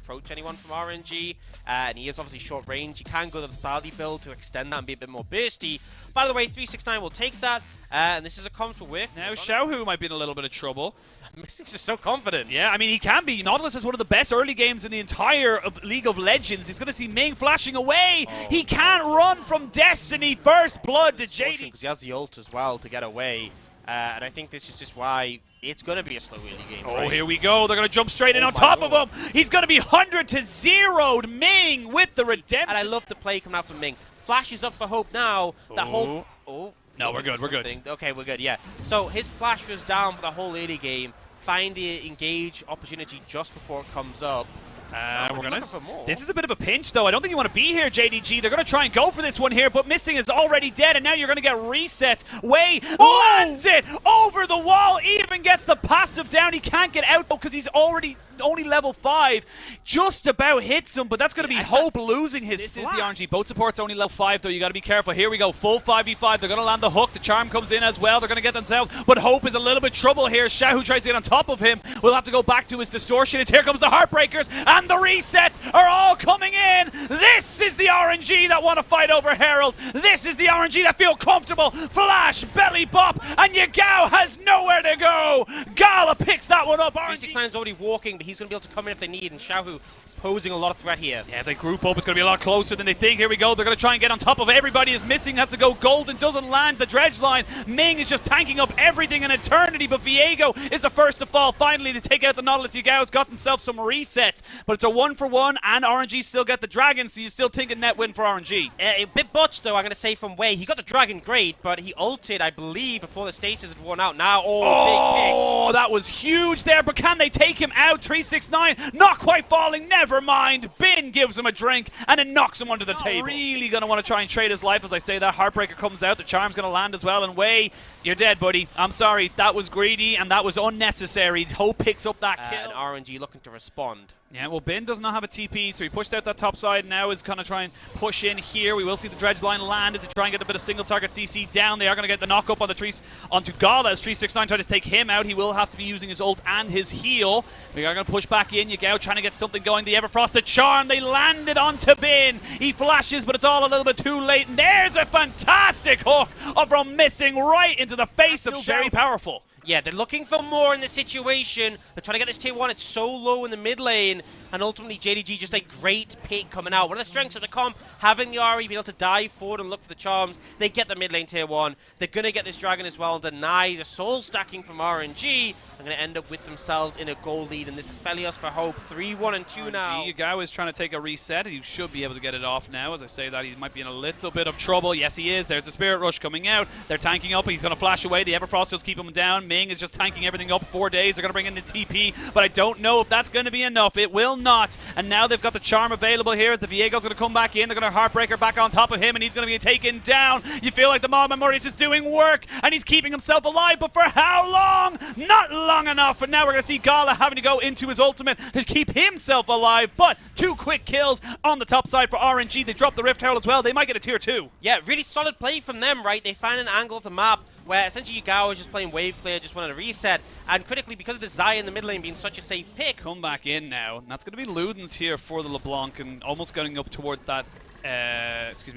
approach anyone from RNG, and he is obviously short range. You can go to the Thaldi build to extend that and be a bit more bursty. By the way, 369 will take that, and this is a comfortable work. Now Xiaohu might be in a little bit of trouble. Mystic's just so confident. Yeah, I mean, he can be. Nautilus is one of the best early games in the entire League of Legends. He's going to see Ming flashing away. He can't run from Destiny. First blood to JD. Because he has the ult as well to get away. And I think this is just why it's going to be a slow early game. Oh, right? here we go. They're going to jump straight in on top of him. He's going to be 100-0'd Ming with the redemption. And I love the play coming out from Ming. Flash is up for hope now. That whole... Oh. No, we're good. We're good. Okay, we're good, yeah. So his flash was down for the whole early game. Find the engage opportunity just before it comes up. We're gonna. This is a bit of a pinch, though. I don't think you want to be here, JDG. They're going to try and go for this one here, but Missing is already dead, and now you're going to get reset. Wei lands it over the wall, even gets the passive down. He can't get out, though, because he's only level 5. Just about hits him, but that's going to be Hope losing his This flash. Is the RNG. Boat support's only level 5, though. You got to be careful. Here we go. Full 5v5. They're going to land the hook. The charm comes in as well. They're going to get themselves, but Hope is a little bit trouble here. Xiaohu tries to get on top of him. We'll have to go back to his distortion. It's here comes the Heartbreakers, and the resets are all coming in. This is the RNG that want to fight over Herald. This is the RNG that feel comfortable. Flash, belly bop, and Yagao has nowhere to go. Gala picks that one up. 369 is already walking, but he's going to be able to come in if they need, and Xiaohu posing a lot of threat here. Yeah, if they group up, it's going to be a lot closer than they think. Here we go. They're going to try and get on top of everybody. Is Missing has to go golden, doesn't land the dredge line. Ming is just tanking up everything in eternity, but Viego is the first to fall. Finally, to take out the Nautilus. Yagao's got themselves some resets, but it's a 1-for-1, and RNG still get the Dragon, so you're still thinking net win for RNG. A bit botched, though, I'm going to say, from Wei. He got the Dragon great, but he ulted, I believe, before the stasis had worn out. Now, big pick. That was huge there, but can they take him out? 369, not quite falling, never mind. Bin gives him a drink, and it knocks him under the table. Really going to want to try and trade his life as I say that. Heartbreaker comes out, the charm's going to land as well, and Wei, you're dead, buddy. I'm sorry, that was greedy, and that was unnecessary. Hope picks up that kill. And RNG looking to respond. Yeah, well, Bin does not have a TP, so he pushed out that top side. Now is going to try and push in here. We will see the dredge line land as they try and get a bit of single target CC down. They are going to get the knock up on the trees onto Gala as 369 tries to take him out. He will have to be using his ult and his heal. We are going to push back in. Yagao trying to get something going. The Everfrost, the charm, they landed onto Bin. He flashes, but it's all a little bit too late. And there's a fantastic hook from Missing right into the face of very powerful. Yeah, they're looking for more in this situation. They're trying to get this tier 1. It's so low in the mid lane. And ultimately, JDG just a great pick coming out. One of the strengths of the comp, having the RE, being able to dive forward and look for the charms. They get the mid lane tier 1. They're going to get this Dragon as well and deny the soul stacking from RNG. They're going to end up with themselves in a goal lead. And this is Felios for Hope. 3-1 and 2 now. Yagao is trying to take a reset. He should be able to get it off now. As I say that, he might be in a little bit of trouble. Yes, he is. There's the Spirit Rush coming out. They're tanking up. He's going to flash away. The Everfrost just keep him down. Ming is just tanking everything up. 4 days. They're going to bring in the TP, but I don't know if that's going to be enough. It will not. And now they've got the charm available here as the Viego's going to come back in. They're going to Heartbreaker back on top of him, and he's going to be taken down. You feel like the Mob Memorius is doing work, and he's keeping himself alive, but for how long? Not long enough. And now we're going to see Gala having to go into his ultimate to keep himself alive, but 2 quick kills on the top side for RNG. They drop the Rift Herald as well. They might get a tier 2. Yeah, really solid play from them, right? They find an angle of the map where essentially Yagao is just playing wave clear, just wanted to reset, and critically, because of the Zaya in the mid lane being such a safe pick. Come back in now, and that's going to be Ludens here for the LeBlanc, and almost going up towards that,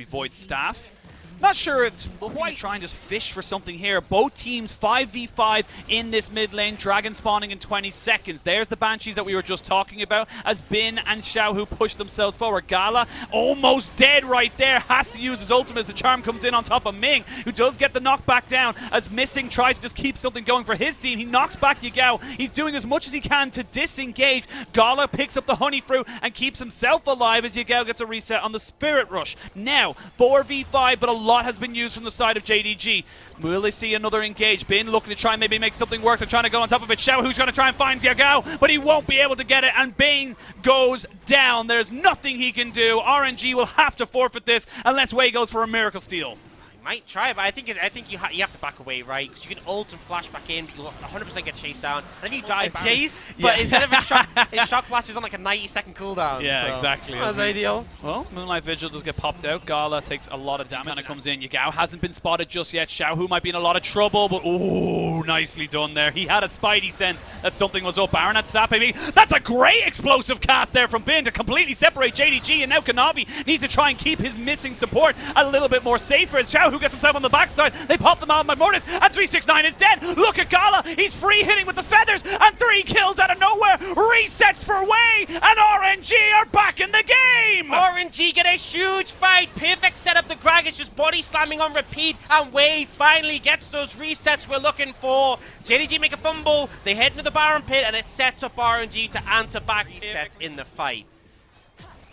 Void Staff. Not sure it's quite trying to just fish for something here. Both teams 5v5 in this mid lane. Dragon spawning in 20 seconds. There's the Banshees that we were just talking about as Bin and Xiaohu push themselves forward. Gala almost dead right there. Has to use his ultimate as the charm comes in on top of Ming, who does get the knockback down as Missing tries to just keep something going for his team. He knocks back Yagao. He's doing as much as he can to disengage. Gala picks up the honey fruit and keeps himself alive as Yagao gets a reset on the Spirit Rush. Now, 4v5, but a lot has been used from the side of JDG. Will they see another engage? Bin looking to try and maybe make something work. They're trying to go on top of it. Xiaohu's going to try and find Yagao, but he won't be able to get it, and Bin goes down. There's nothing he can do. RNG will have to forfeit this unless Wei goes for a miracle steal. Might try, but I think you have to back away, right? Because you can ult and flash back in, but you'll 100% get chased down. And if you die, chase, but instead of his shock blast is on like a 90-second cooldown. Yeah, so exactly. That's ideal. Well, Moonlight Vigil does get popped out. Gala takes a lot of damage when it comes in. Yagao hasn't been spotted just yet. Xiaohu might be in a lot of trouble, but oh, nicely done there. He had a spidey sense that something was up. Baron had zapping me. That's a great explosive cast there from Bin to completely separate JDG, and now Kanavi needs to try and keep his missing support a little bit more safer as Xiaohu gets himself on the backside. They pop them out by Mortis, and 369 is dead. Look at Gala. He's free hitting with the feathers, and 3 kills out of nowhere. Resets for Wei, and RNG are back in the game. RNG get a huge fight. Perfect setup. The Grag is just body slamming on repeat, and Wei finally gets those resets we're looking for. JDG make a fumble. They head into the Baron pit, and it sets up RNG to answer back resets in the fight.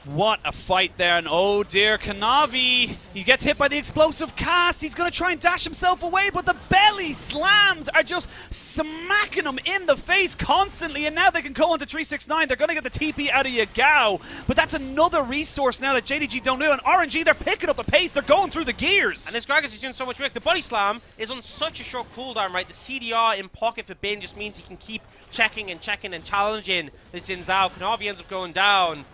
What a fight there, and oh dear, Kanavi, he gets hit by the explosive cast. He's going to try and dash himself away, but the belly slams are just smacking him in the face constantly, and now they can go into 369. They're going to get the TP out of Yagao, but that's another resource now that JDG don't do, and RNG, they're picking up the pace. They're going through the gears. And this Gragas is doing so much work. The body slam is on such a short cooldown, right? The CDR in pocket for Bin just means he can keep checking and challenging this Xin Zhao. Kanavi ends up going down.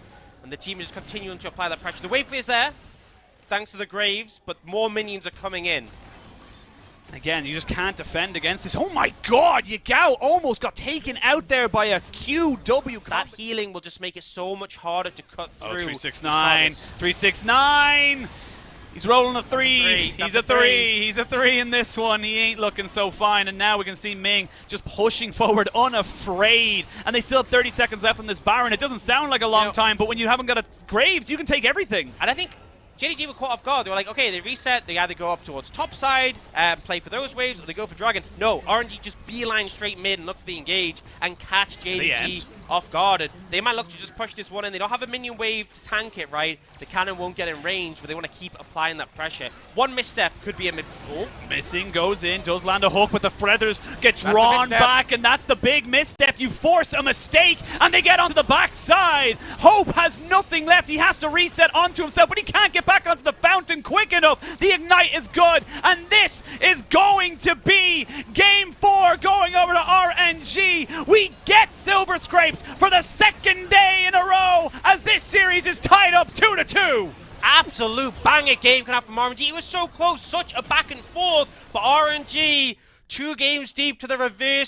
And the team is continuing to apply that pressure. The wave play is there, thanks to the Graves, but more minions are coming in. Again, you just can't defend against this. Oh my god, Yagao almost got taken out there by a QW. That healing will just make it so much harder to cut through. 369. 369. He's rolling a 3. He's a 3. He's a 3 in this one. He ain't looking so fine. And now we can see Ming just pushing forward unafraid. And they still have 30 seconds left on this Baron. It doesn't sound like a long time, but when you haven't got a Graves, you can take everything. And I think JDG were caught off guard. They were like, okay, they reset. They either go up towards top side, play for those waves, or they go for Dragon. No, RNG just beeline straight mid and look for the engage and catch JDG off guard. And they might look to just push this one in. They don't have a minion wave to tank it, right? The cannon won't get in range, but they want to keep applying that pressure. One misstep could be a mid. Oh. Missing goes in, does land a hook, but the Feathers get drawn back, and that's the big misstep. You force a mistake, and they get onto the backside. Hope has nothing left. He has to reset onto himself, but he can't get back onto the fountain quick enough. The ignite is good, and this is going to be game 4 going over to RNG. We get Silver Scrapes for the second day in a row as this series is tied up 2-2. Absolute banger game can have from RNG. It was so close, such a back and forth, but RNG 2 games deep to the reverse.